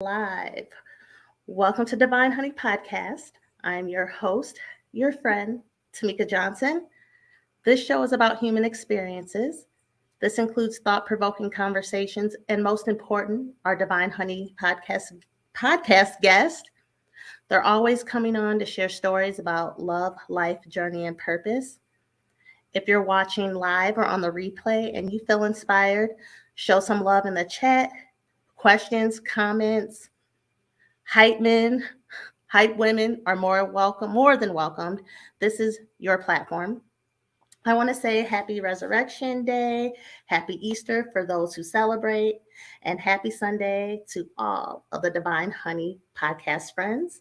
Live. Welcome to Divine Honey Podcast. I'm your host, your friend, Tamika Johnson. This show is about human experiences. This includes thought provoking conversations, and most important, our Divine Honey podcast guests. They're always coming on to share stories about love, life, journey, and purpose. If you're watching live or on the replay and you feel inspired, show some love in the chat. Questions, comments, hype men, hype women are more than welcomed. This is your platform. I want to say happy Resurrection Day, happy Easter for those who celebrate, and happy Sunday to all of the Divine Honey podcast friends.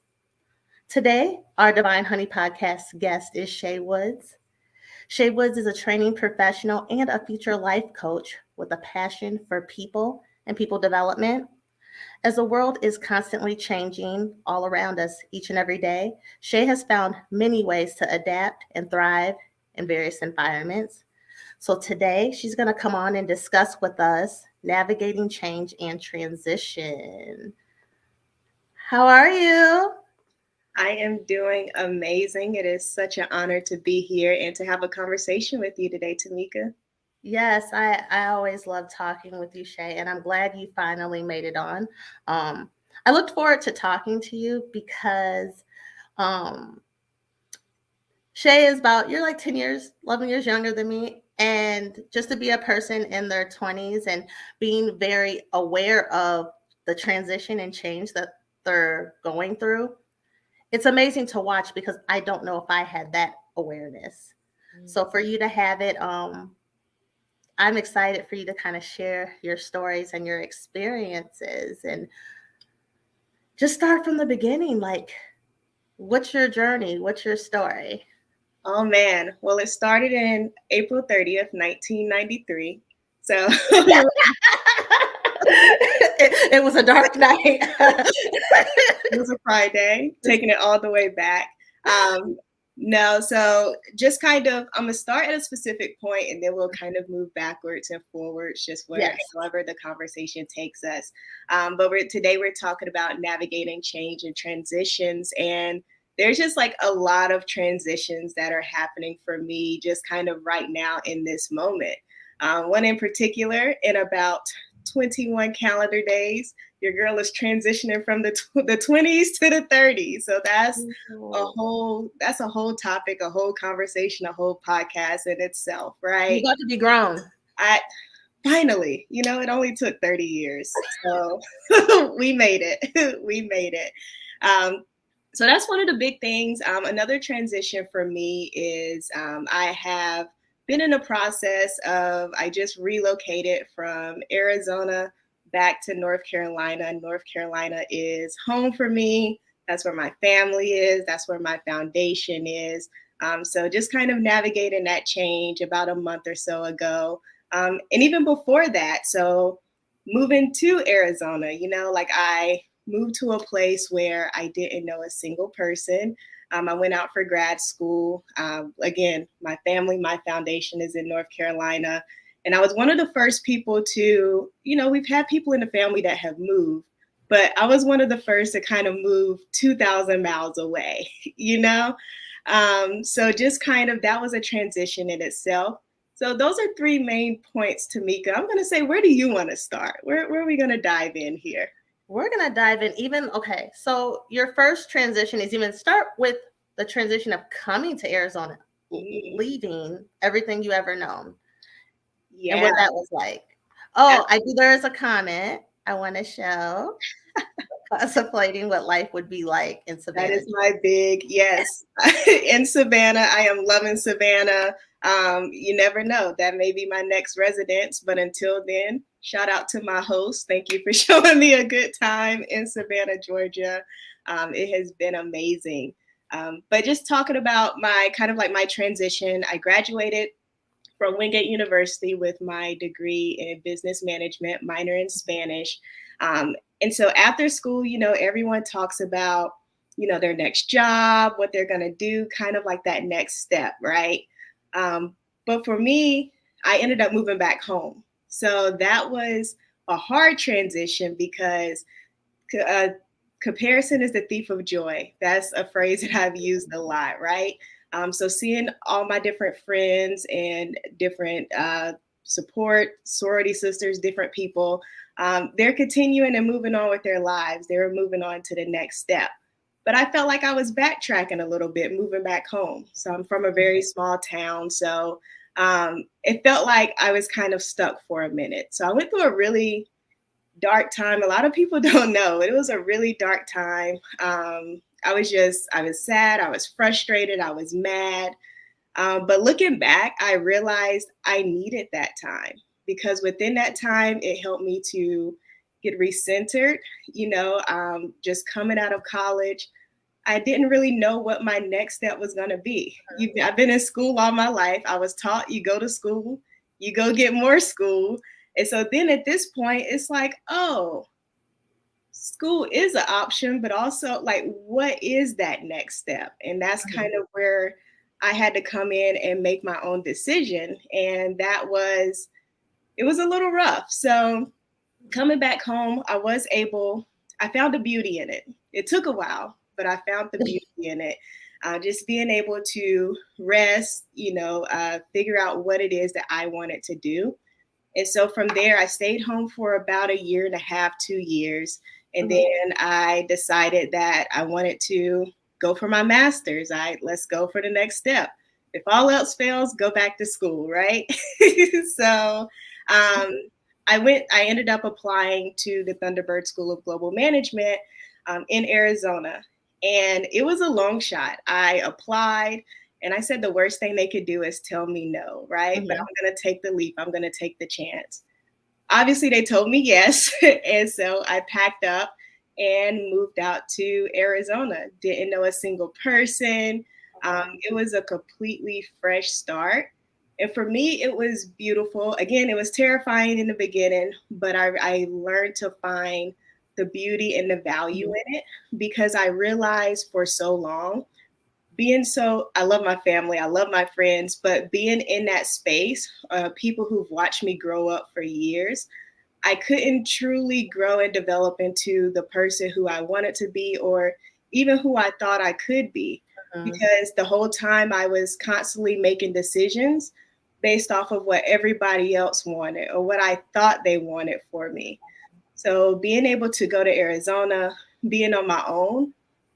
Today, our Divine Honey podcast guest is Shay Woods. Shay Woods is a training professional and a future life coach with a passion for people and people development. As the world is constantly changing all around us each and every day, Shay has found many ways to adapt and thrive in various environments. So today, she's going to come on and discuss with us navigating change and transition. How are you? I am doing amazing. It is such an honor to be here and to have a conversation with you today, Tamika. Yes, I always love talking with you, Shay, and I'm glad you finally made it on. I looked forward to talking to you because um, Shay is you're like 10 years, 11 years younger than me. And just to be a person in their 20s and being very aware of the transition and change that they're going through, it's amazing to watch because I don't know if I had that awareness. So for you to have it, I'm excited for you to kind of share your stories and your experiences and just start from the beginning. Like, what's your journey? What's your story? Oh, man. Well, it started in April 30th, 1993. So it was a dark night. it was a Friday, taking it all the way back. No, so just kind of, I'm going to start at a specific point and then we'll kind of move backwards and forwards, just however the conversation takes us. But today we're talking about navigating change and transitions. And there's just like a lot of transitions that are happening for me just kind of right now in this moment. One in particular, in about 21 calendar days, your girl is transitioning from the 20s to the 30s. So that's a whole topic, a whole conversation, a whole podcast in itself, right? You got to be grown. Finally, it only took 30 years. So we made it. We made it. So that's one of the big things. Another transition for me is I have been in the process of, I just relocated from Arizona back to North Carolina. North Carolina is home for me. That's where my family is. That's where my foundation is. So just kind of navigating that change about a month or so ago. And even before that, so moving to Arizona, like I moved to a place where I didn't know a single person. I went out for grad school. Again, my family, my foundation is in North Carolina. And I was one of the first people to, we've had people in the family that have moved, but I was one of the first to kind of move 2,000 miles away, So just kind of, that was a transition in itself. So those are three main points, Tamika. I'm going to say, where do you want to start? Where are we going to dive in here? We're going to dive in okay. So your first transition is even start with the transition of coming to Arizona, leaving everything you ever known. Yeah. And what that was like. Oh, there is a comment I want to show. Contemplating what life would be like in Savannah. That is my big, yes. In Savannah, I am loving Savannah. You never know. That may be my next residence. But until then, shout out to my host. Thank you for showing me a good time in Savannah, Georgia. It has been amazing. But just talking about my kind of like my transition, I graduated from Wingate University with my degree in business management, minor in Spanish. And so after school, everyone talks about, their next job, what they're going to do, kind of like that next step, right? But for me, I ended up moving back home. So that was a hard transition because comparison is the thief of joy. That's a phrase that I've used a lot, right? So seeing all my different friends and different support sorority sisters, different people, they're continuing and moving on with their lives. They were moving on to the next step. But I felt like I was backtracking a little bit, moving back home. So I'm from a very small town. So it felt like I was kind of stuck for a minute. So I went through a really dark time. A lot of people don't know. It was a really dark time. I was sad. I was frustrated. I was mad. But looking back, I realized I needed that time because within that time, it helped me to get recentered. Just coming out of college, I didn't really know what my next step was going to be. I've been in school all my life. I was taught you go to school, you go get more school. And so then at this point, it's like, oh, school is an option, but also like, what is that next step? And that's kind of where I had to come in and make my own decision. And it was a little rough. So coming back home, I found the beauty in it. It took a while, but I found the beauty in it. Just being able to rest, figure out what it is that I wanted to do. And so from there, I stayed home for about 1.5 years, 2 years. And then I decided that I wanted to go for my master's. Let's go for the next step. If all else fails, go back to school, right? So I ended up applying to the Thunderbird School of Global Management in Arizona. And it was a long shot. I applied and I said the worst thing they could do is tell me no, right? But I'm going to take the leap. I'm going to take the chance. Obviously, they told me yes. And so I packed up and moved out to Arizona. Didn't know a single person. It was a completely fresh start. And for me, it was beautiful. Again, it was terrifying in the beginning, but I learned to find the beauty and the value in it because I realized for so long, I love my family, I love my friends, but being in that space, people who've watched me grow up for years, I couldn't truly grow and develop into the person who I wanted to be or even who I thought I could be. Because the whole time I was constantly making decisions based off of what everybody else wanted or what I thought they wanted for me. So being able to go to Arizona, being on my own,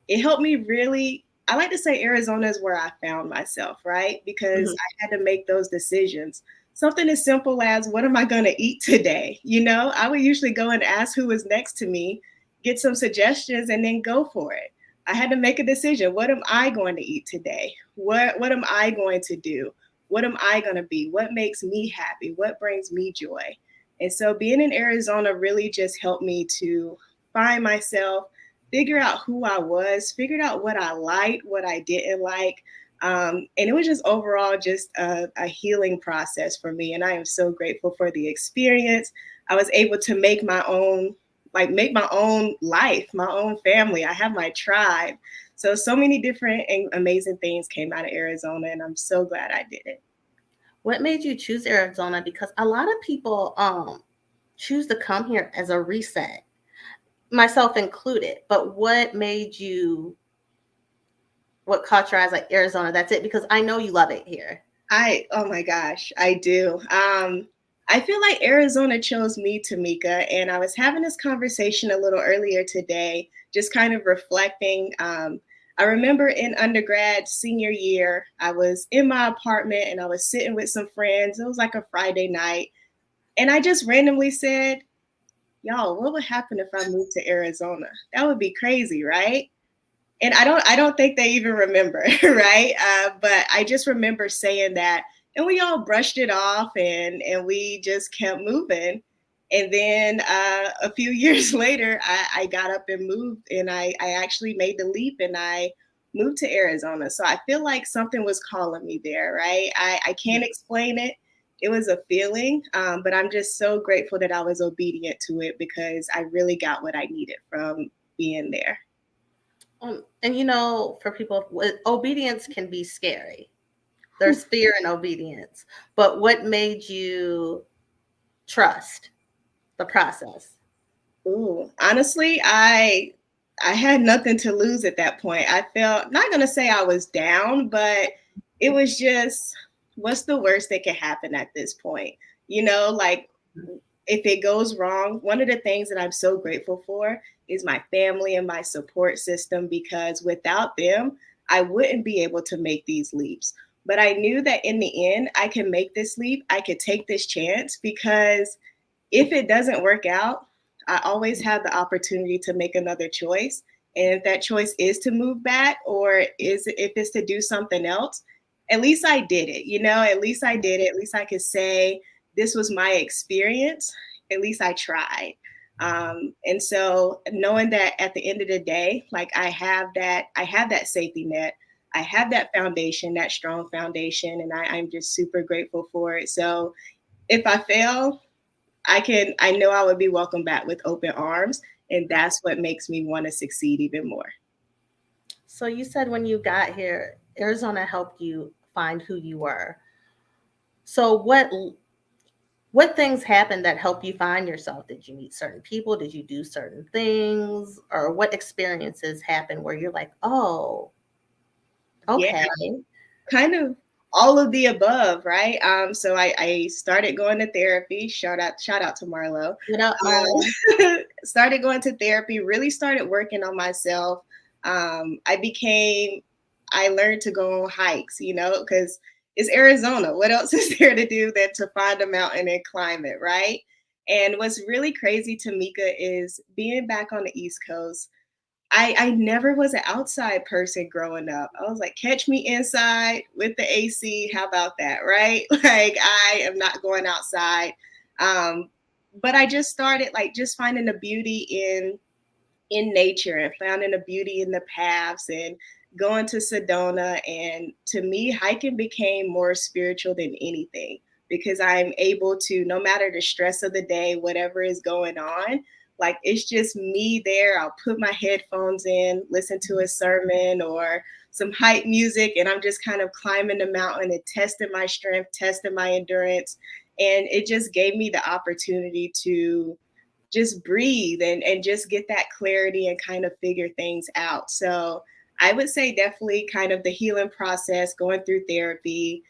it helped me really. I like to say Arizona is where I found myself, right? Because I had to make those decisions. Something as simple as what am I going to eat today? I would usually go and ask who was next to me, get some suggestions, and then go for it. I had to make a decision. What am I going to eat today? What am I going to do? What am I going to be? What makes me happy? What brings me joy? And so being in Arizona really just helped me to find myself, figure out who I was, figured out what I liked, what I didn't like. And it was just overall just a healing process for me. And I am so grateful for the experience. I was able to make my own life, my own family. I have my tribe. So many different and amazing things came out of Arizona, and I'm so glad I did it. What made you choose Arizona? Because a lot of people choose to come here as a reset, myself included. But what caught your eyes like Arizona? That's it, because I know you love it here. Oh my gosh, I do. I feel like Arizona chose me, Tamika, and I was having this conversation a little earlier today, just kind of reflecting. I remember in undergrad, senior year, I was in my apartment and I was sitting with some friends. It was like a Friday night. And I just randomly said, y'all, what would happen if I moved to Arizona? That would be crazy, right? And I don't think they even remember, right? But I just remember saying that, and we all brushed it off, and we just kept moving. And then a few years later, I got up and moved, and I actually made the leap, and I moved to Arizona. So I feel like something was calling me there, right? I can't explain it. It was a feeling, but I'm just so grateful that I was obedient to it because I really got what I needed from being there. And for people, obedience can be scary. There's fear in obedience. But what made you trust the process? Ooh, honestly, I had nothing to lose at that point. I felt, not gonna say I was down, but it was just, what's the worst that could happen at this point? Like, if it goes wrong, one of the things that I'm so grateful for is my family and my support system, because without them, I wouldn't be able to make these leaps. But I knew that in the end, I can make this leap. I could take this chance, because if it doesn't work out, I always have the opportunity to make another choice. And if that choice is to move back, or if it's to do something else, at least I did it. At least I did it. At least I could say this was my experience. At least I tried. And so knowing that at the end of the day, like, I have that safety net. I have that foundation, that strong foundation, and I'm just super grateful for it. So if I fail, I know I would be welcomed back with open arms. And that's what makes me want to succeed even more. So you said when you got here, Arizona helped you find who you were. So what things happened that helped you find yourself? Did you meet certain people? Did you do certain things? Or what experiences happened where you're like, oh, Yeah, okay. kind of all of the above, right? So I started going to therapy. Shout out to Marlo. What up, Marlon? Started going to therapy, really started working on myself. I learned to go on hikes, because it's Arizona. What else is there to do than to find a mountain and climb it, right? And what's really crazy, Tamika, is being back on the East Coast. I never was an outside person growing up. I was like, catch me inside with the AC. How about that, right? Like, I am not going outside. Um, but I just started, like, just finding the beauty in nature, and finding the beauty in the paths, and going to Sedona. And to me, hiking became more spiritual than anything, because I'm able to, no matter the stress of the day, whatever is going on, like, it's just me there. I'll put my headphones in, listen to a sermon or some hype music, and I'm just kind of climbing the mountain and testing my strength, testing my endurance. And it just gave me the opportunity to just breathe, and just get that clarity and kind of figure things out. So I would say definitely kind of the healing process, going through therapy,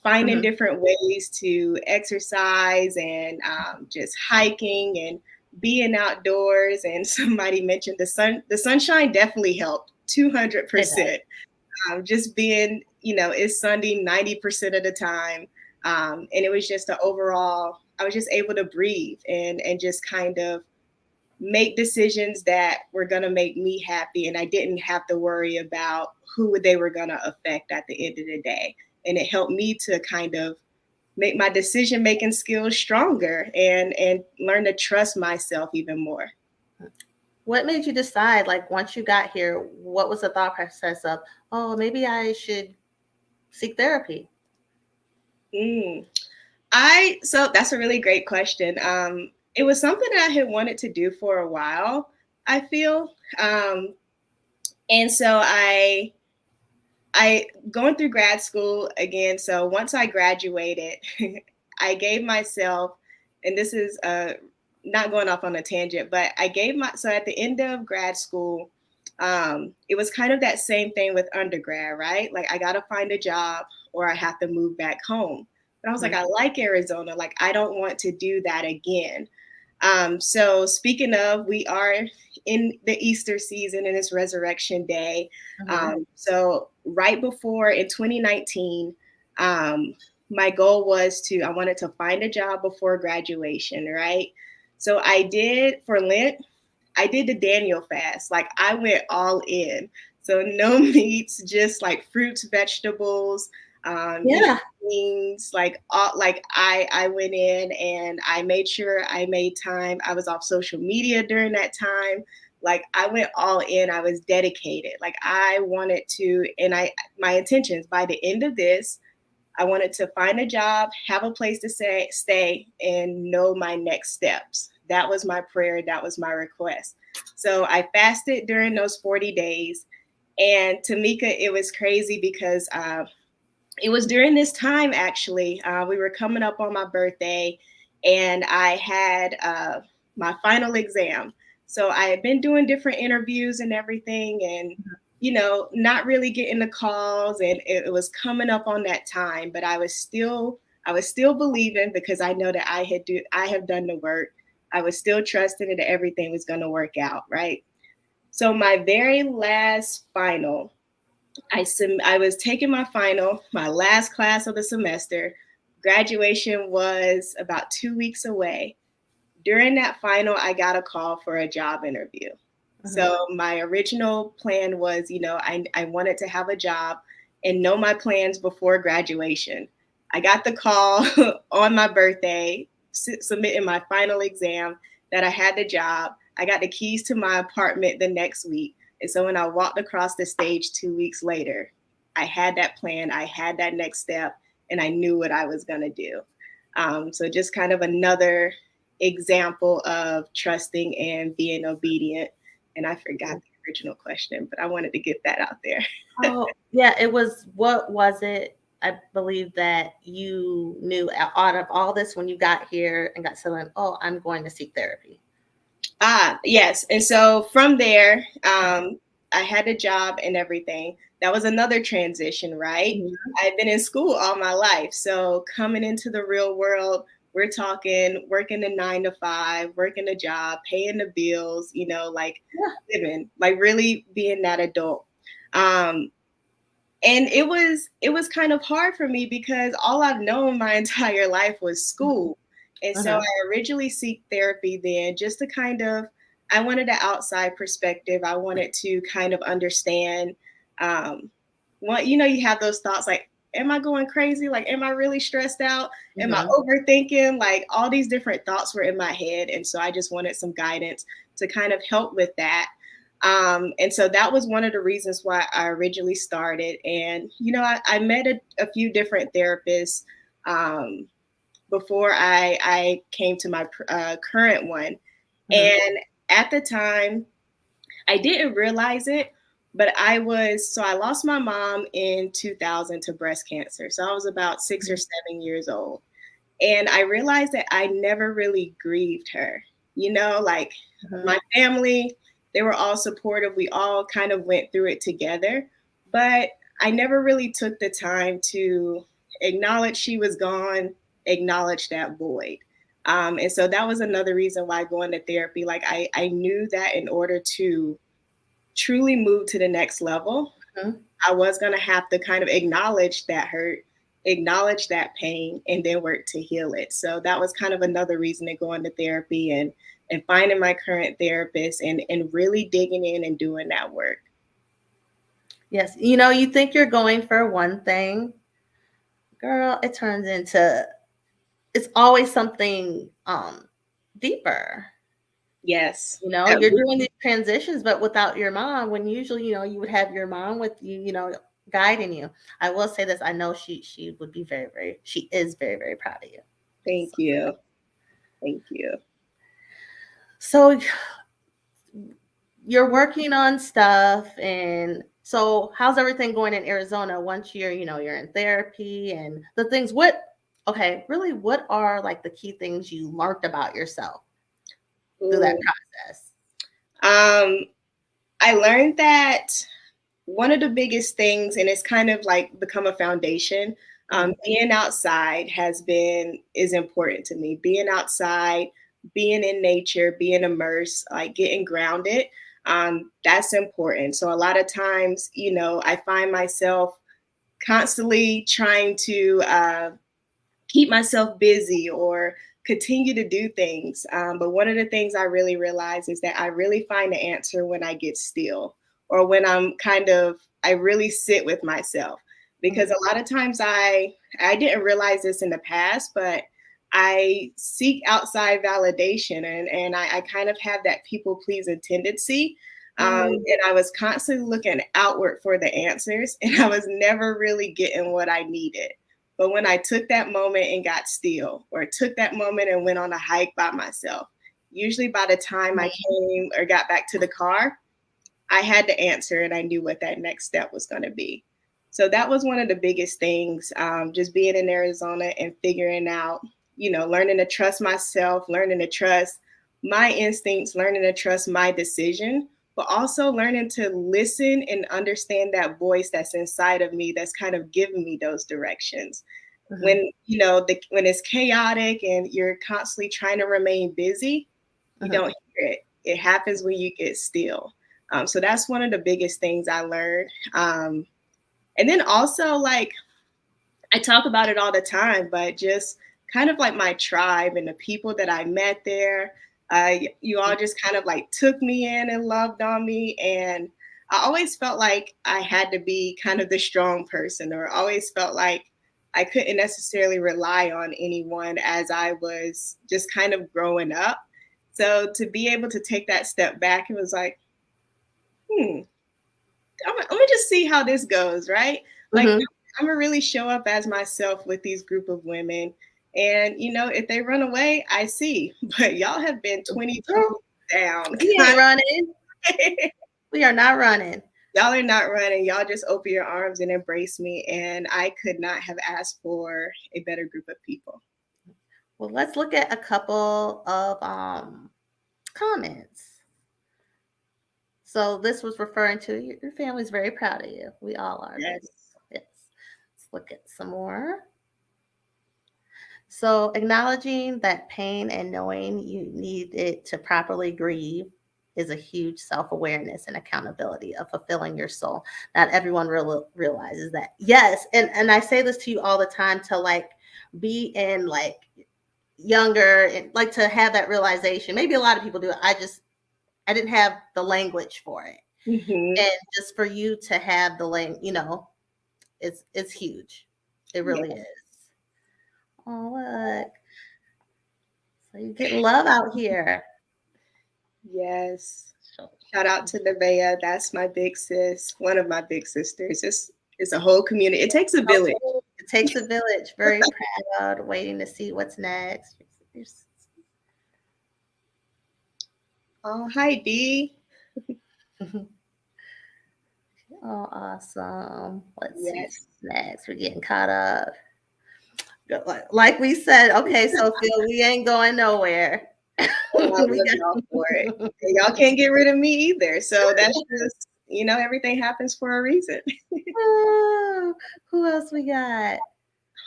finding Mhm. different ways to exercise, and just hiking and being outdoors. And somebody mentioned the sunshine definitely helped It 200%. Just being, it's Sunday 90% of the time. And it was just an overall, I was just able to breathe, and just kind of make decisions that were going to make me happy. And I didn't have to worry about who they were going to affect at the end of the day. And it helped me to kind of make my decision making skills stronger, and learn to trust myself even more. What made you decide, like, once you got here, what was the thought process of, oh, maybe I should seek therapy? Mm. So that's a really great question. It was something that I had wanted to do for a while, I feel. And so I going through grad school again. So once I graduated, I gave myself, and this is not going off on a tangent, but so at the end of grad school, it was kind of that same thing with undergrad, right? Like, I got to find a job, or I have to move back home. But I was like, Mhm. I like Arizona. Like, I don't want to do that again. So speaking of, we are in the Easter season, and it's Resurrection Day. Mhm. So right before, in 2019, um, my goal was I wanted to find a job before graduation, right? So I did, for Lent, I did the Daniel fast. Like, I went all in. So no meats, just like fruits, vegetables, Yeah. things like all, like I went in, and I made sure I made time. I was off social media during that time. Like, I went all in. I was dedicated. Like, I wanted to, and my intentions by the end of this, I wanted to find a job, have a place to stay, and know my next steps. That was my prayer. That was my request. So I fasted during those 40 days. And Tamika, it was crazy, because it was during this time, actually. We were coming up on my birthday, and I had my final exam. So I had been doing different interviews and everything, and not really getting the calls, and it was coming up on that time, but I was still believing, because I know that I have done the work. I was still trusting that everything was going to work out, right? So my very last final, I was taking my final, my last class of the semester. Graduation was about 2 weeks away. During that final, I got a call for a job interview. So my original plan was, I wanted to have a job and know my plans before graduation. I got the call on my birthday, submitting my final exam, that I had the job. I got the keys to my apartment the next week. And so when I walked across the stage 2 weeks later, I had that plan, I had that next step, and I knew what I was going to do. So just kind of another example of trusting and being obedient. And I forgot the original question, but I wanted to get that out there. Oh, yeah, what was it? I believe that you knew out of all this when you got here and got settled, oh, I'm going to seek therapy. Yes. And so from there, I had a job and everything. That was another transition, right? Mm-hmm. I've been in school all my life. So coming into the real world, we're talking working the 9 to 5, working a job, paying the bills, living, like really being that adult. Um, and it was kind of hard for me, because all I've known my entire life was school. And so I originally seek therapy then, just to kind of, I wanted an outside perspective. I wanted to kind of understand what, you have those thoughts like, am I going crazy? Like, am I really stressed out? Am I overthinking? Like, all these different thoughts were in my head. And so I just wanted some guidance to kind of help with that. And so that was one of the reasons why I originally started. And, I met a few different therapists before I came to my current one. And at the time, I didn't realize it, but I lost my mom in 2000 to breast cancer. So I was about 6 or 7 years old. And I realized that I never really grieved her. Like my family, they were all supportive. We all kind of went through it together. But I never really took the time to acknowledge she was gone, acknowledge that void. And so that was another reason why going to therapy, like I knew that in order to truly move to the next level, I was going to have to kind of acknowledge that hurt, acknowledge that pain, and then work to heal it. So that was kind of another reason to go into therapy and finding my current therapist and really digging in and doing that work. Yes. You think you're going for one thing, girl, it turns into, it's always something deeper. Yes. You're doing these transitions, but without your mom, when usually, you would have your mom with you, guiding you. I will say this, I know she would be very, very, she is very, very proud of you. Thank you. Thank you. So you're working on stuff, and so how's everything going in Arizona once you're in therapy and the things, really, what are like the key things you learned about yourself through that process? I learned that one of the biggest things, and it's kind of like become a foundation, being outside is important to me. Being outside, being in nature, being immersed, like getting grounded, that's important. So a lot of times, I find myself constantly trying to keep myself busy or continue to do things. But one of the things I really realize is that I really find the answer when I get still, or when I really sit with myself. Because a lot of times I didn't realize this in the past, but I seek outside validation, and I kind of have that people pleasing tendency. And I was constantly looking outward for the answers, and I was never really getting what I needed. But when I took that moment and got still, or took that moment and went on a hike by myself, usually by the time I came or got back to the car, I had the answer and I knew what that next step was going to be. So that was one of the biggest things, just being in Arizona and figuring out, learning to trust myself, learning to trust my instincts, learning to trust my decision, but also learning to listen and understand that voice that's inside of me that's kind of giving me those directions. Mhm. When, when it's chaotic and you're constantly trying to remain busy, you Mhm. don't hear it. It happens when you get still. So that's one of the biggest things I learned. And then also, like, I talk about it all the time, but just kind of like my tribe and the people that I met there. You all just kind of like took me in and loved on me. And I always felt like I had to be kind of the strong person, or always felt like I couldn't necessarily rely on anyone as I was just kind of growing up. So to be able to take that step back, it was like, I'm gonna just see how this goes, right? Like, Mhm. I'm gonna really show up as myself with these group of women. And if they run away, I see. But y'all have been 20 Girl, toes down. we ain't running. We are not running. Y'all are not running. Y'all just open your arms and embrace me. And I could not have asked for a better group of people. Well, let's look at a couple of comments. So this was referring to your family's very proud of you. We all are, baby. Yes. Yes. Let's look at some more. So acknowledging that pain and knowing you needed to properly grieve is a huge self-awareness and accountability of fulfilling your soul. Not everyone realizes that. Yes, and I say this to you all the time, to like be in like younger and like to have that realization. Maybe a lot of people do it. I didn't have the language for it. Mm-hmm. And just for you to have the it's huge. It really Yeah. is. Oh, look. So you're getting love out here. Yes. So, Shout out to Nevaeh. That's my big sis, one of my big sisters. It's a whole community. It takes a village. it takes a village. Very proud, waiting to see what's next. Oh, hi, Dee. Oh, awesome. Let's see Yes. what's next. We're getting caught up. Like we said, okay, so Phil, we ain't going nowhere. I love We y'all for it. got And y'all can't get rid of me either. So that's just, everything happens for a reason. Oh, who else we got?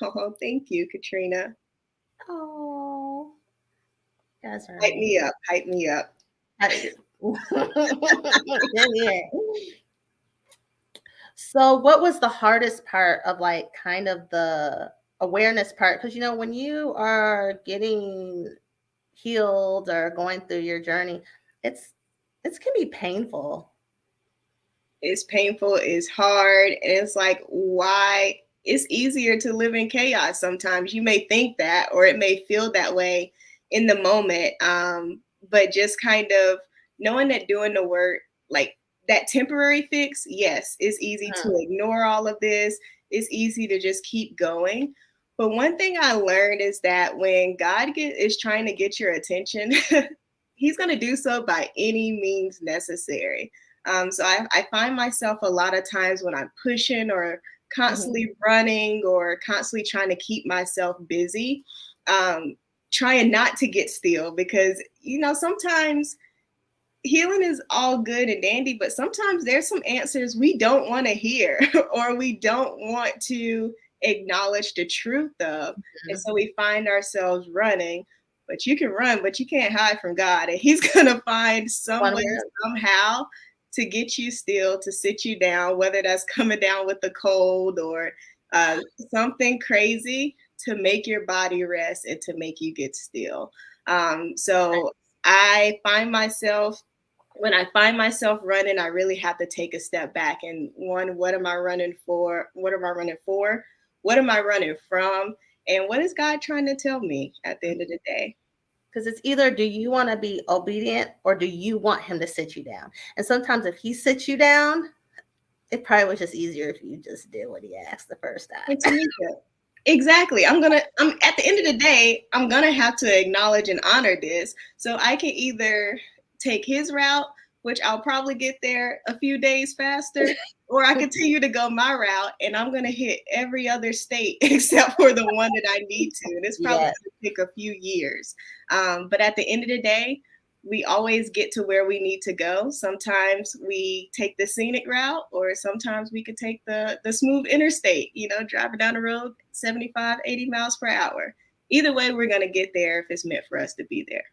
Oh, thank you, Katrina. Oh, you guys are Hype me amazing. up. Hype me up. Yeah. So, what was the hardest part of like kind of the awareness part? Because when you are getting healed or going through your journey, it's it can be painful. It's painful, it's hard, and it's like, why? It's easier to live in chaos sometimes. You may think that, or it may feel that way in the moment. But just kind of knowing that doing the work, like that temporary fix, yes, it's easy to ignore all of this. It's easy to just keep going. But one thing I learned is that when God is trying to get your attention, He's going to do so by any means necessary. So I find myself a lot of times when I'm pushing or Mhm. constantly running or constantly trying to keep myself busy, um, trying not to get still because, sometimes healing is all good and dandy, but sometimes there's some answers we don't want to hear or we don't want to acknowledge the truth of. And so we find ourselves running, but you can run, but you can't hide from God. And He's going to find some One way, word. somehow, to get you still, to sit you down, whether that's coming down with a cold or something crazy to make your body rest and to make you get still. So I find myself when I find myself running, I really have to take a step back and what am I running for? What am I running for? What am I running from? And what is God trying to tell me at the end of the day? Because it's either do you want to be obedient or do you want him to sit you down? And sometimes if he sits you down, it probably was just easier if you just did what he asked the first And time. Tamika, exactly. I'm at the end of the day, I'm gonna have to acknowledge and honor this. So I can either take his route, which I'll probably get there a few days faster, or I continue to go my route and I'm gonna hit every other state except for the one that I need to. And it's probably Yes. gonna take a few years. But at the end of the day, we always get to where we need to go. Sometimes we take the scenic route, or sometimes we could take the smooth interstate, driving down the road 75, 80 miles per hour. Either way, we're going to get there if it's meant for us to be there.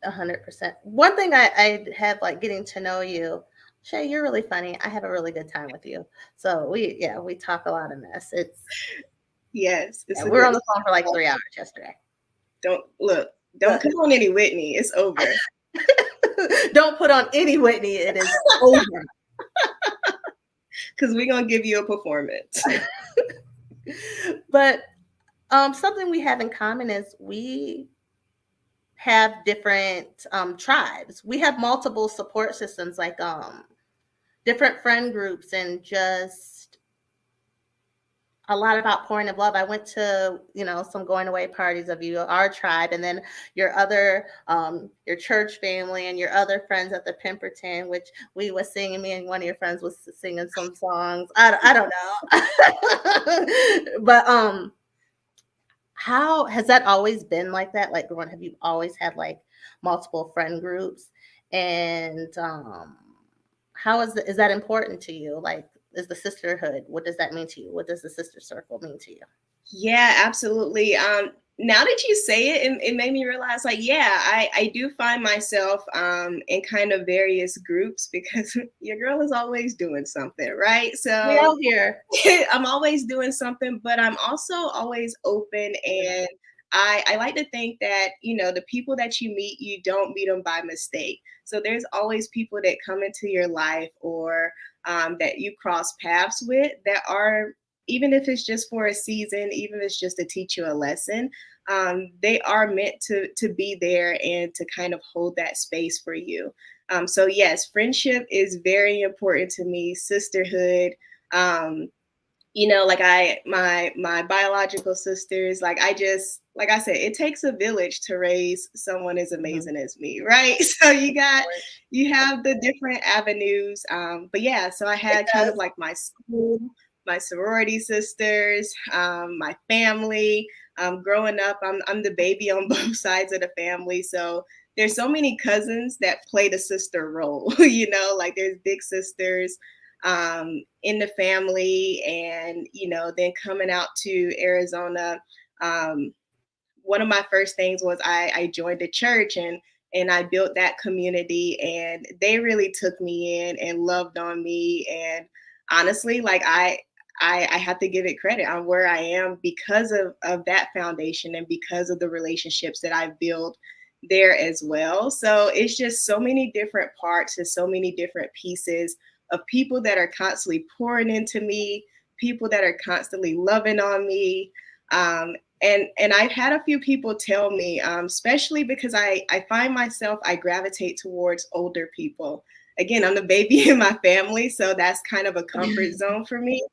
100%. One thing I have, like, getting to know you, Shay, you're really funny. I have a really good time with you. So we talk a lot of mess. Yes, it's a We were good. on the phone for like 3 hours yesterday. Don't come on any Whitney. It's over. Don't put on any Whitney. It is over. Because we're going to give you a performance. But something we have in common is we have different tribes. We have multiple support systems, like different friend groups, and just a lot of outpouring of love. I went to, some going away parties of our tribe, and then your other, your church family and your other friends at the Pemberton, which we was singing, me and one of your friends was singing some songs. I don't know. But how has that always been like that? Like, have you always had like multiple friend groups? And how is that important to you? Like, is the sisterhood, what does that mean to you? What does the sister circle mean to you? Yeah, absolutely. Now that you say it, it made me realize, like, yeah, I do find myself in kind of various groups, because your girl is always doing something, right? We So out here. I'm always doing something, but I'm also always open. And I like to think that, the people that you meet, you don't meet them by mistake. So there's always people that come into your life, or that you cross paths with, that are, even if it's just for a season, even if it's just to teach you a lesson, they are meant to be there and to kind of hold that space for you. So yes, friendship is very important to me. Sisterhood, like my biological sisters, like I said, it takes a village to raise someone as amazing as me, right? So you have the different avenues. But yeah, so I had kind of like my school, my sorority sisters, my family. Growing up, I'm the baby on both sides of the family, so there's so many cousins that play the sister role. Like there's big sisters in the family, and then coming out to Arizona, one of my first things was I joined a church, and I built that community, and they really took me in and loved on me. And honestly, like I have to give it credit on where I am because of that foundation, and because of the relationships that I've built there as well. So it's just so many different parts and so many different pieces of people that are constantly pouring into me, people that are constantly loving on me. And I've had a few people tell me, especially because I find myself, I gravitate towards older people. Again, I'm the baby in my family, so that's kind of a comfort zone for me.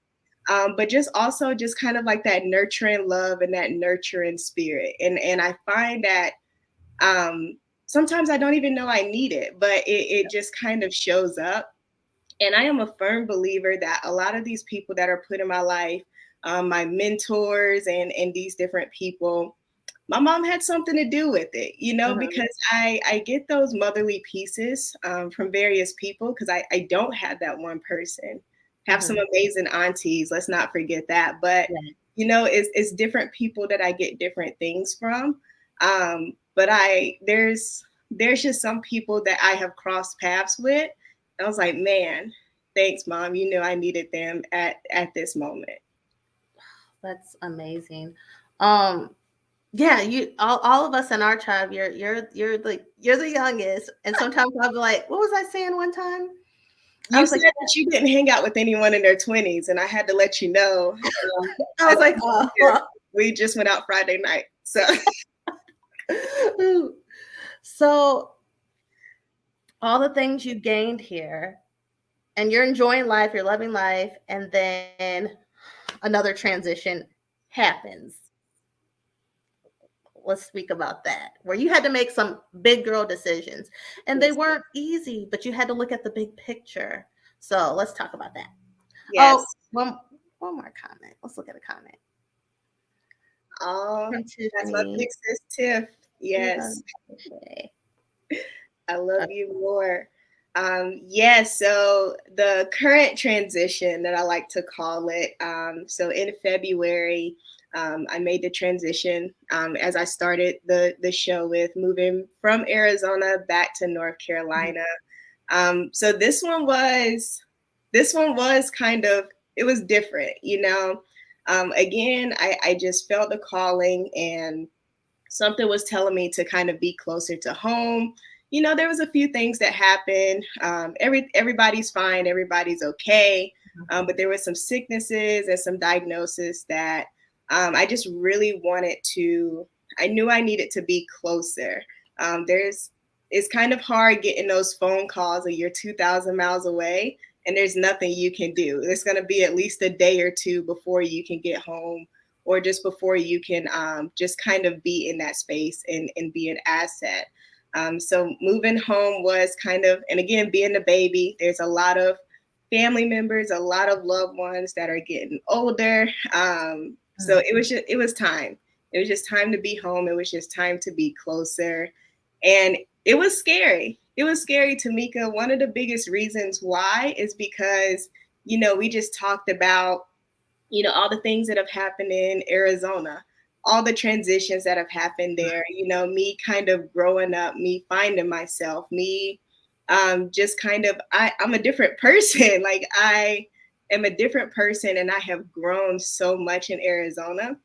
But just also just kind of like that nurturing love and that nurturing spirit. And I find that sometimes I don't even know I need it, but it just kind of shows up. And I am a firm believer that a lot of these people that are put in my life, my mentors and these different people, my mom had something to do with it, because I get those motherly pieces from various people, because I don't have that one person. Have some amazing aunties, let's not forget that. But, it's different people that I get different things from. But there's just some people that I have crossed paths with. I was like, man, thanks, Mom. I needed them at this moment. That's amazing. Yeah, you all of us in our tribe, you're the youngest. And sometimes I'll be like, what was I saying one time? You said that you didn't hang out with anyone in their 20s, and I had to let you know. I was like, we just went out Friday night. So so all the things you gained here, and you're enjoying life, you're loving life, and then another transition happens. Let's speak about that, where you had to make some big girl decisions, and they weren't easy, but you had to look at the big picture. So let's talk about that. Yes. Oh, one more comment. Let's look at a comment. Oh, that's my big sis Tiff. Yes. I love you more. Yes, so the current transition that I like to call it. So in February, I made the transition as I started the show with moving from Arizona back to North Carolina. So this one was kind of, it was different, you know. Again, I just felt the calling, and something was telling me to kind of be closer to home. You know, there was a few things that happened. Everybody's fine, everybody's okay, but there were some sicknesses and some diagnoses that I just really wanted to. I knew I needed to be closer. There's It's kind of hard getting those phone calls, and you're 2,000 miles away, and there's nothing you can do. It's going to be at least a day or two before you can get home, or just before you can just kind of be in that space and be an asset. So moving home was kind of, and again, being the baby, there's a lot of family members, a lot of loved ones that are getting older. So it was time. It was just time to be home. It was just time to be closer. And it was scary. It was scary, Tamika. One of the biggest reasons why is because, we just talked about, all the things that have happened in Arizona, all the transitions that have happened there, me kind of growing up, me finding myself, me just kind of, I'm a different person. Like, I am a different person, and I have grown so much in Arizona.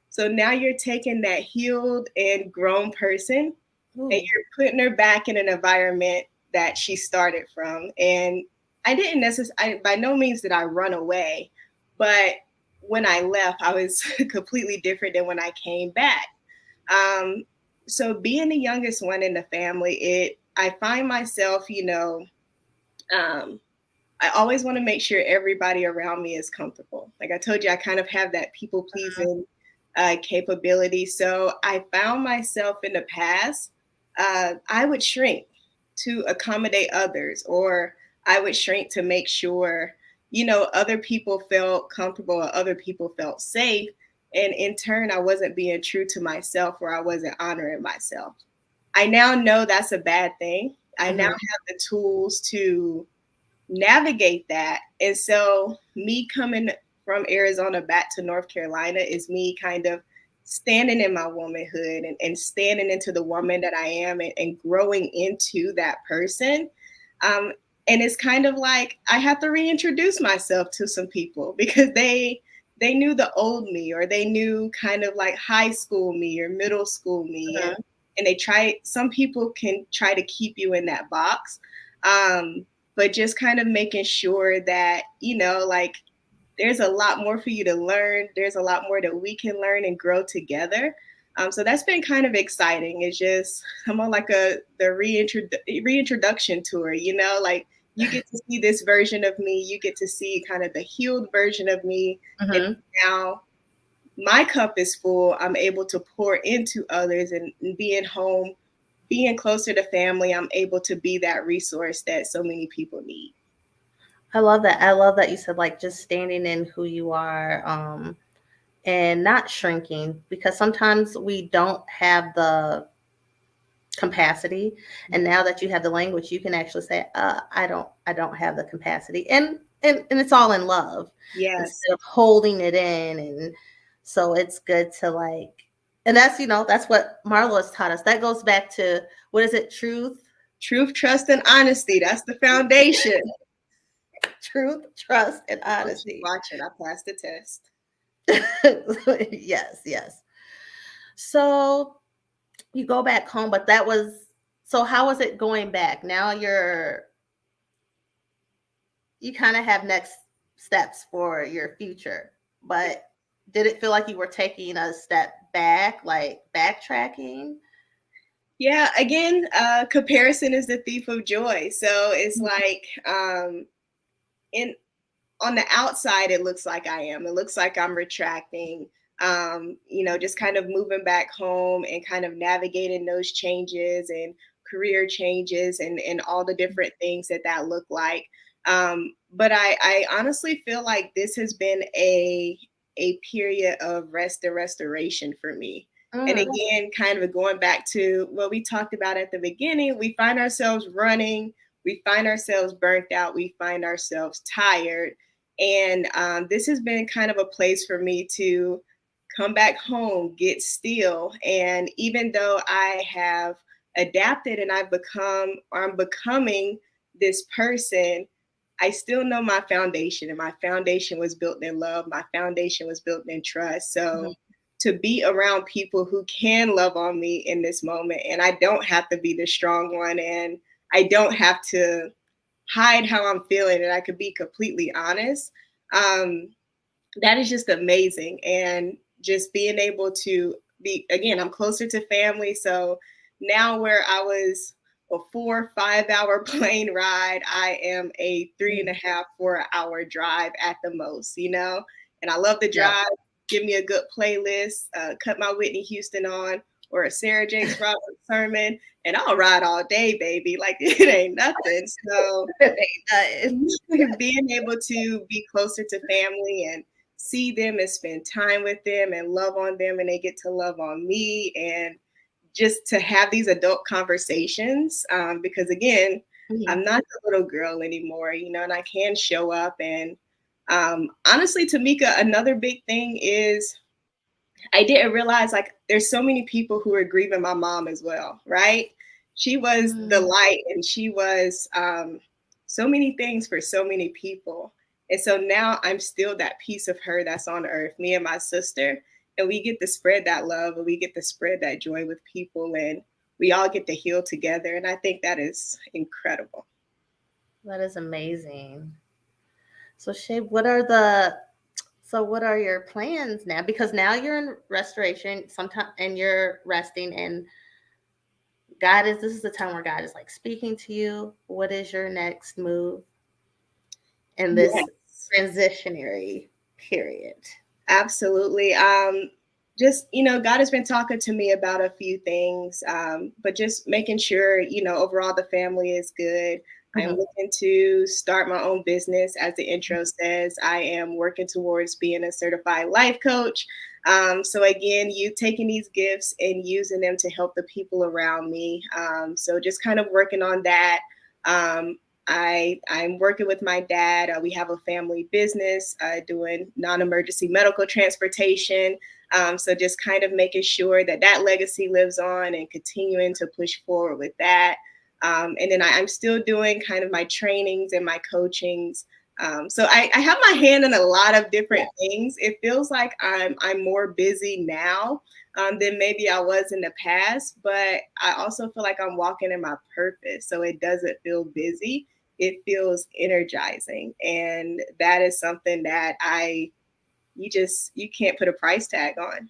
So now you're taking that healed and grown person, Ooh. and you're putting her back in an environment that she started from. And I didn't necessarily, by no means did I run away, but when I left, I was completely different than when I came back. So being the youngest one in the family, I find myself, I always want to make sure everybody around me is comfortable. Like I told you, I kind of have that people pleasing capability. So I found myself in the past, I would shrink to accommodate others, or I would shrink to make sure, other people felt comfortable or other people felt safe. And in turn, I wasn't being true to myself, or I wasn't honoring myself. I now know that's a bad thing. I now have the tools to navigate that. And so, me coming from Arizona back to North Carolina is me kind of standing in my womanhood, and standing into the woman that I am, and growing into that person. Um, and it's kind of like I have to reintroduce myself to some people, because they knew the old me, or they knew kind of like high school me or middle school me. And some people can try to keep you in that box. But just kind of making sure that, like, there's a lot more for you to learn. There's a lot more that we can learn and grow together. So that's been kind of exciting. It's just, I'm on like the reintroduction tour, like, you get to see this version of me. You get to see kind of the healed version of me. And now my cup is full. I'm able to pour into others, and being home, being closer to family, I'm able to be that resource that so many people need. I love that. I love that you said, like, just standing in who you are, and not shrinking, because sometimes we don't have the capacity. And now that you have the language, you can actually say, I don't have the capacity. And it's all in love. Yes. Instead of holding it in. And so it's good to, like, and that's, that's what Marlo has taught us. That goes back to, what is it? Truth, trust, and honesty. That's the foundation. Truth, trust, and honesty. Watch it. I passed the test. Yes. So you go back home, but so how was it going back? Now you kind of have next steps for your future, but did it feel like you were taking a step back, like backtracking? Yeah, again, comparison is the thief of joy. So it's like, in on the outside, it looks like I am. It looks like I'm retracting, just kind of moving back home and kind of navigating those changes and career changes, and all the different things that look like. But I honestly feel like this has been a period of rest and restoration for me. And Mm. again, kind of going back to what we talked about at the beginning, we find ourselves running, we find ourselves burnt out, we find ourselves tired. And this has been kind of a place for me to come back home, get still. And even though I have adapted and I'm becoming this person, I still know my foundation, and my foundation was built in love. My foundation was built in trust. Mhm. So to be around people who can love on me in this moment, and I don't have to be the strong one, and I don't have to hide how I'm feeling, and I could be completely honest. Um, that is just amazing. And just being able to be, again, I'm closer to family. So now where I was a 4 or 5 hour plane ride, I am a three and Mm. a half, 4 hour drive at the most, you know? And I love the Yeah. drive. Give me a good playlist, cut my Whitney Houston on or a Sarah Jakes Roberts sermon, and I'll ride all day, baby. Like it ain't nothing. So being able to be closer to family and see them and spend time with them and love on them, and they get to love on me, and just to have these adult conversations, because again, Mhm. I'm not the little girl anymore, you know, and I can show up. And honestly, Tamika, another big thing is I didn't realize like there's so many people who are grieving my mom as well, right? She was the Mm. light, and she was so many things for so many people. And so now I'm still that piece of her that's on earth, me and my sister, and we get to spread that love, and we get to spread that joy with people, and we all get to heal together. And I think that is incredible. That is amazing. So Shay, what are your plans now? Because now you're in restoration sometime and you're resting, and this is the time where God is like speaking to you. What is your next move in this Yes. transitionary period? Absolutely. Just, you know, God has been talking to me about a few things, but just making sure, you know, overall the family is good. I'm Mhm. looking to start my own business. As the intro says, I am working towards being a certified life coach. So, again, you taking these gifts and using them to help the people around me. So, just kind of working on that. Um, I'm working with my dad. We have a family business doing non-emergency medical transportation. So just kind of making sure that that legacy lives on and continuing to push forward with that. And then I'm still doing kind of my trainings and my coachings. So I have my hand in a lot of Yeah. different things. It feels like I'm more busy now than maybe I was in the past, but I also feel like I'm walking in my purpose. So it doesn't feel busy, it feels energizing. And that is something that you can't put a price tag on.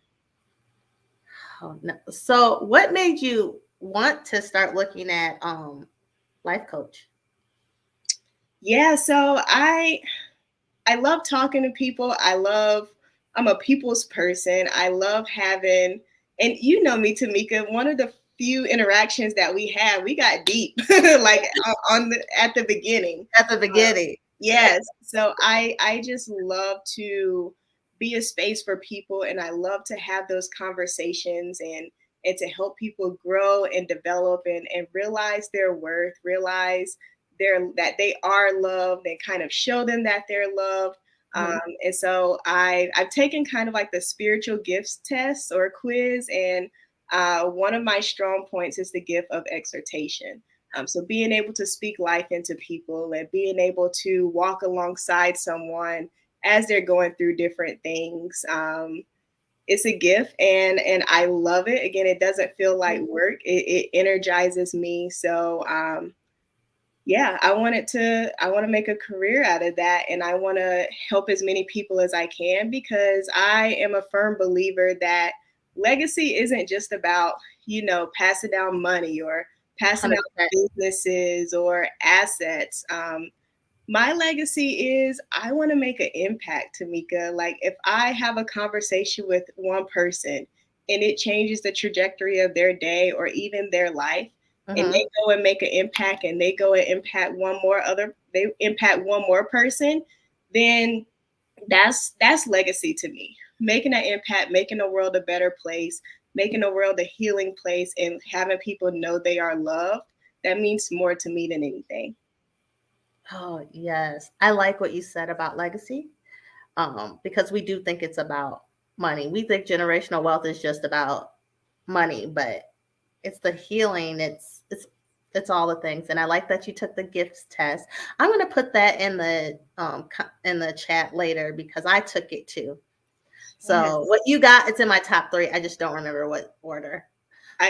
Oh, no. So what made you want to start looking at life coach? Yeah, so I love talking to people. I'm a people's person. I love having, and you know me, Tamika, one of the few interactions that we had, we got deep, like at the beginning. At the beginning. Yes. So I just love to be a space for people, and I love to have those conversations, and to help people grow and develop, and realize their worth, realize that they are loved, and kind of show them that they're loved. Mhm. And so I've taken kind of like the spiritual gifts test or quiz, and one of my strong points is the gift of exhortation. So being able to speak life into people, and being able to walk alongside someone as they're going through different things, it's a gift, and I love it. Again, it doesn't feel like work; it energizes me. So yeah, I want to make a career out of that, and I want to help as many people as I can, because I am a firm believer that legacy isn't just about, you know, passing down money or passing out 100%. businesses or assets. My legacy is I want to make an impact, Tamika. Like if I have a conversation with one person and it changes the trajectory of their day or even their life, and Mhm. they go and make an impact, and they go and they impact one more person, then that's legacy to me. Making an impact, making the world a better place, making the world a healing place and having people know they are loved, that means more to me than anything. Oh, yes. I like what you said about legacy, because we do think it's about money. We think generational wealth is just about money, but it's the healing. It's all the things. And I like that you took the gifts test. I'm going to put that in the chat later because I took it too. Yes. So what you got, it's in my top 3. I just don't remember what order.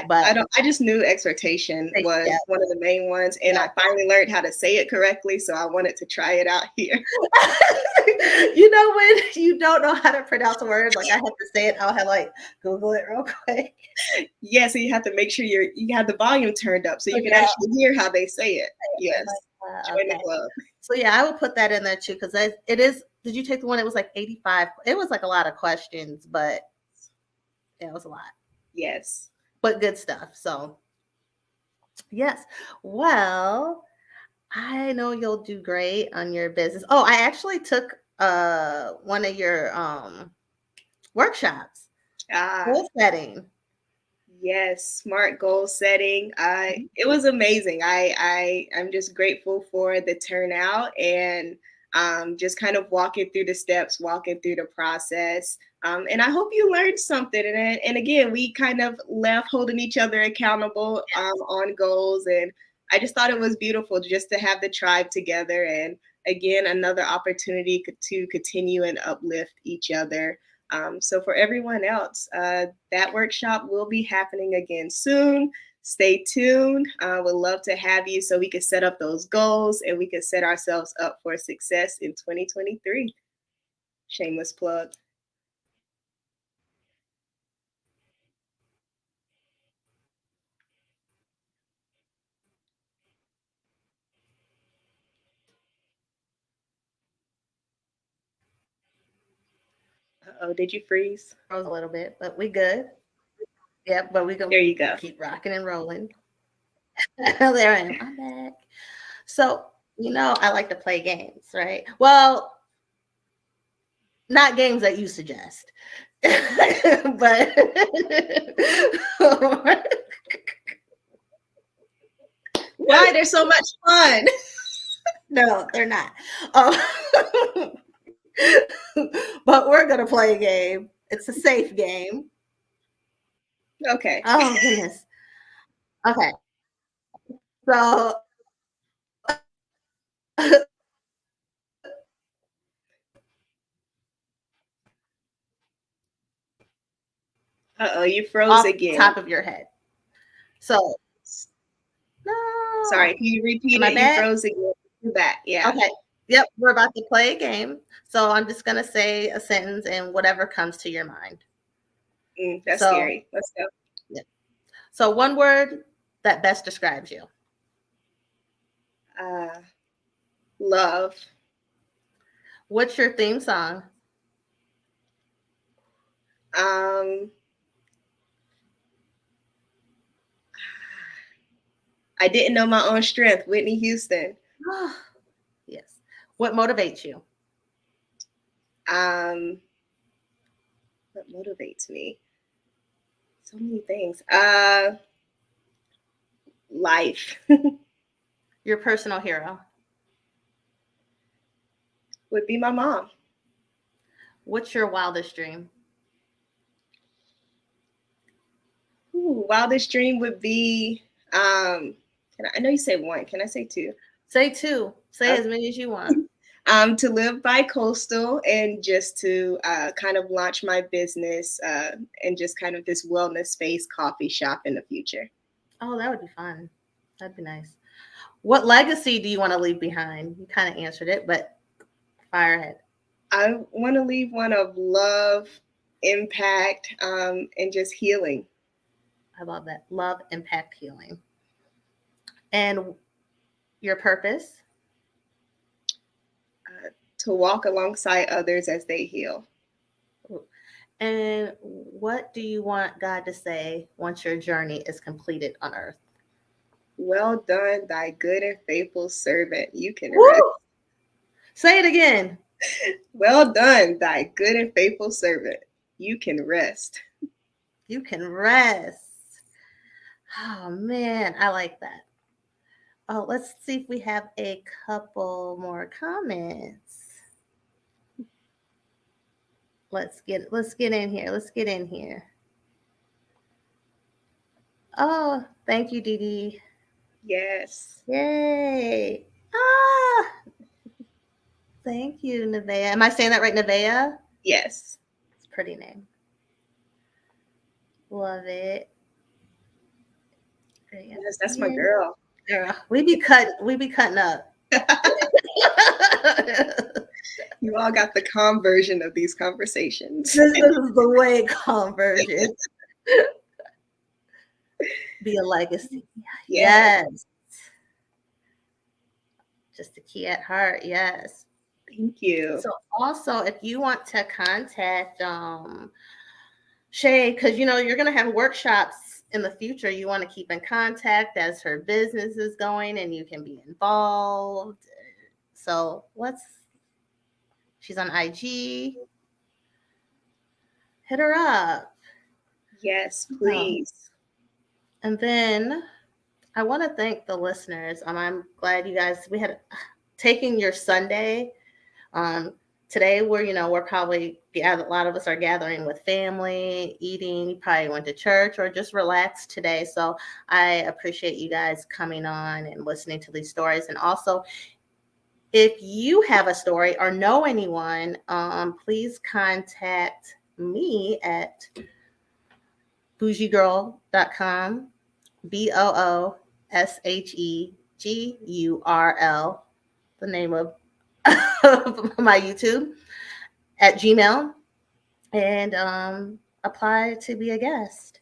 But I just knew exhortation was yeah. one of the main ones, and I finally learned how to say it correctly, so I wanted to try it out here. You know, when you don't know how to pronounce a word, like I have to say it, I'll have like Google it real quick. Yeah, so you have to make sure you have the volume turned up so you can actually hear how they say it. Yes. Join the club. So yeah, I will put that in there too because it is. Did you take the one? It was like 85. It was like a lot of questions, but it was a lot. Yes. But good stuff. So yes. Well, I know you'll do great on your business. Oh, I actually took one of your workshops. Goal setting. Yes, smart goal setting. It was amazing. I'm just grateful for the turnout and just kind of walking through the steps, walking through the process. And I hope you learned something. And again, we kind of left holding each other accountable on goals. And I just thought it was beautiful just to have the tribe together. And again, another opportunity to continue and uplift each other. So for everyone else, that workshop will be happening again soon. Stay tuned. Would love to have you so we can set up those goals and we can set ourselves up for success in 2023. Shameless plug. Uh-oh, did you freeze? Froze a little bit, but we good. Yep, but we go. There you go. Keep rocking and rolling. There I am. I'm back. So, I like to play games, right? Well, not games that you suggest, but why they're so much fun? No, they're not. But we're gonna play a game. It's a safe game. Okay. Oh goodness. Okay. So Uh-oh, you froze off again. top of your head. So no. Sorry, can you repeat it? You froze again. You're back. Yeah. Okay. Yep, we're about to play a game. So I'm just gonna say a sentence and whatever comes to your mind. That's scary. Let's go. Yeah. So one word that best describes you. Love. What's your theme song? I didn't know my own strength. Whitney Houston. Yes. What motivates you? What motivates me? So many things. Life. Your personal hero? Would be my mom. What's your wildest dream? Wildest dream would be, I know you say one. Can I say two? Say two. Say as many as you want. To live bi-coastal and just to kind of launch my business and just kind of this wellness space coffee shop in the future. Oh, that would be fun. That'd be nice. What legacy do you want to leave behind? You kind of answered it, but fire ahead. I want to leave one of love, impact, and just healing. I love that. Love, impact, healing. And your purpose? To walk alongside others as they heal. And what do you want God to say once your journey is completed on earth? Well done, thy good and faithful servant. You can rest. Say it again. Well done, thy good and faithful servant. You can rest. You can rest. Oh man, I like that. Oh, let's see if we have a couple more comments. Let's get in here. Let's get in here. Oh, thank you, Dee Dee. Yes. Yay. Ah, thank you, Nevaeh. Am I saying that right, Nevaeh? Yes. It's a pretty name. Love it. Yes, that's my Yeah. girl. Girl, we be cutting up. You all got the calm version of these conversations. This is the way conversion. Be a legacy. Yes. Yes. Just a key at heart. Yes. Thank you. So also if you want to contact Shay, because you're gonna have workshops in the future, you want to keep in contact as her business is going and you can be involved. So she's on IG. Hit her up. Yes, Um, please. and then I want to thank the listeners. I'm glad you guys we had taking your Sunday. Um, Today we're probably a lot of us are gathering with family, eating. You probably went to church or just relaxed today. So I appreciate you guys coming on and listening to these stories. And also, if you have a story or know anyone, please contact me at bougiegirl.com, BOOSHEGURL, the name of my YouTube, at Gmail, and apply to be a guest.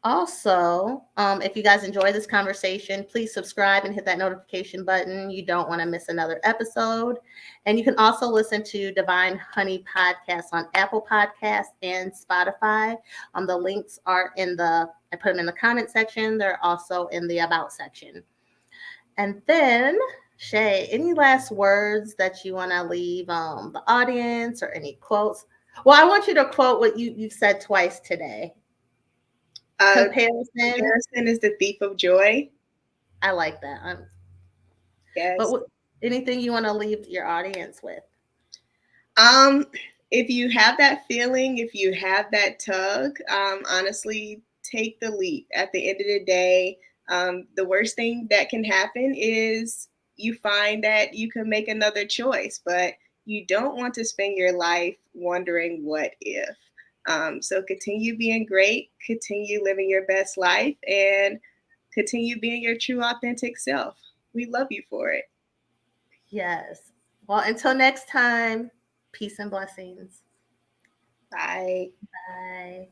Also, if you guys enjoy this conversation, please subscribe and hit that notification button. You don't want to miss another episode. And you can also listen to Divine Honey Podcast on Apple Podcasts and Spotify. The links are I put them in the comment section. They're also in the About section. And then, Shay, any last words that you want to leave the audience or any quotes? Well, I want you to quote what you've said twice today. Comparison. Comparison is the thief of joy. I like that. But Yes. anything you want to leave your audience with? Um, if you have that feeling, if you have that tug, honestly, take the leap. At the end of the day, the worst thing that can happen is you find that you can make another choice, but you don't want to spend your life wondering what if. So continue being great, continue living your best life, and continue being your true, authentic self. We love you for it. Yes. Well, until next time, peace and blessings. Bye. Bye.